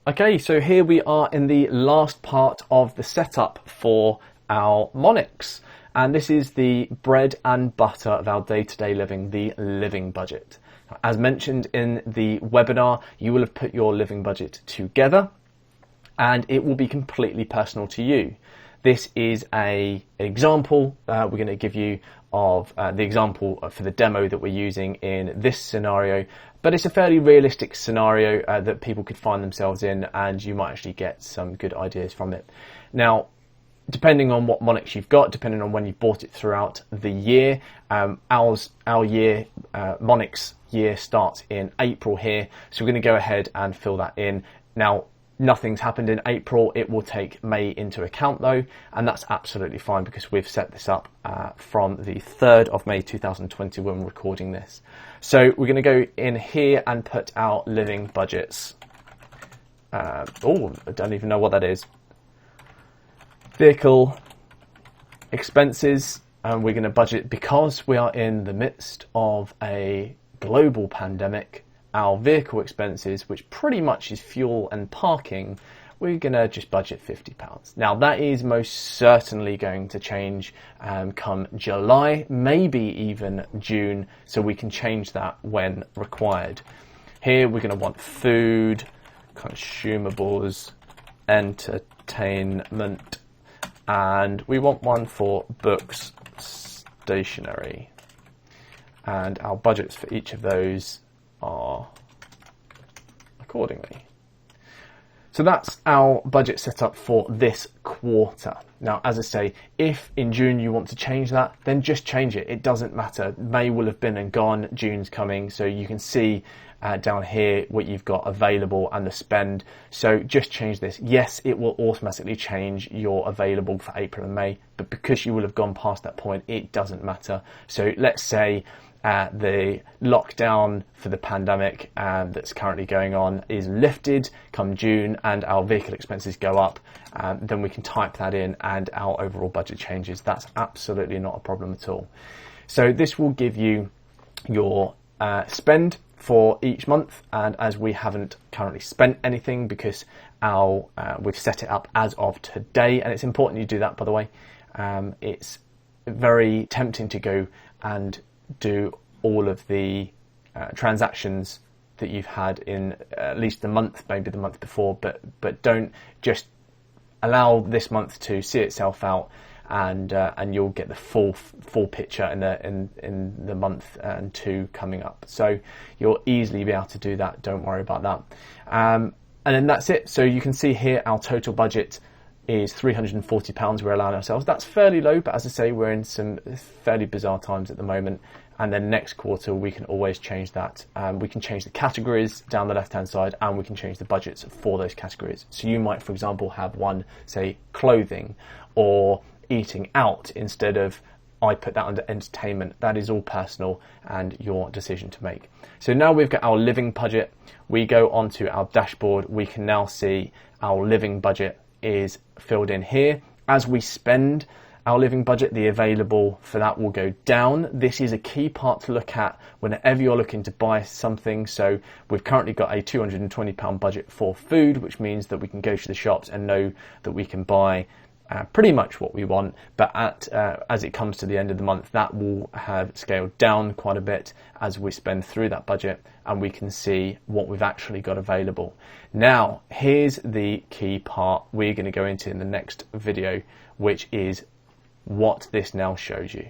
Okay, so here we are in the last part of the setup for our Monix. And this is the bread and butter of our day-to-day living, the living budget. As mentioned in the webinar, you will have put your living budget together and it will be completely personal to you. This is an example we're going to give you of the example for the demo that we're using in this scenario, but it's a fairly realistic scenario that people could find themselves in, and you might actually get some good ideas from it. Now, depending on what Monix you've got, depending on when you bought it throughout the year, our year, Monix year starts in April here, so we're going to go ahead and fill that in. Now, nothing's happened in April. It will take May into account though, and that's absolutely fine because we've set this up from the 3rd of May 2020 when we're recording this. So we're going to go in here and put our living budgets. Oh, I don't even know what that is. Vehicle expenses, and we're going to budget because we are in the midst of a global pandemic. Our vehicle expenses, which pretty much is fuel and parking, we're going to just budget £50. Now that is most certainly going to change come July, maybe even June, so we can change that when required. Here we're going to want food, consumables, entertainment, and we want one for books, stationery, and our budgets for each of those are accordingly. So that's our budget set up for this quarter. Now, as I say, if in June you want to change that, then just change it. It doesn't matter. May will have been and gone, June's coming, so you can see down here what you've got available and the spend. So just change this. Yes, it will automatically change your available for April and May, but because you will have gone past that point, it doesn't matter. So let's say the lockdown for the pandemic that's currently going on is lifted come June and our vehicle expenses go up, then we can type that in and our overall budget changes. That's absolutely not a problem at all. So this will give you your spend for each month, and as we haven't currently spent anything because we've set it up as of today, and it's important you do that, by the way. It's very tempting to go and do all of the transactions that you've had in at least the month, maybe the month before, but don't just allow this month to see itself out, and you'll get the full picture in the month and two coming up. So you'll easily be able to do that. Don't worry about that. And then that's it. So you can see here our total budget is £340 we're allowing ourselves. That's fairly low, but as I say, we're in some fairly bizarre times at the moment. And then next quarter, we can always change that. We can change the categories down the left-hand side, and we can change the budgets for those categories. So you might, for example, have one, say, clothing or eating out instead of, I put that under entertainment. That is all personal and your decision to make. So now we've got our living budget. We go onto our dashboard. We can now see our living budget is filled in here. As we spend our living budget, the available for that will go down. This is a key part to look at whenever you're looking to buy something. So we've currently got a £220 budget for food, which means that we can go to the shops and know that we can buy pretty much what we want, but as it comes to the end of the month, that will have scaled down quite a bit as we spend through that budget, and we can see what we've actually got available. Now, here's the key part we're going to go into in the next video, which is what this now shows you.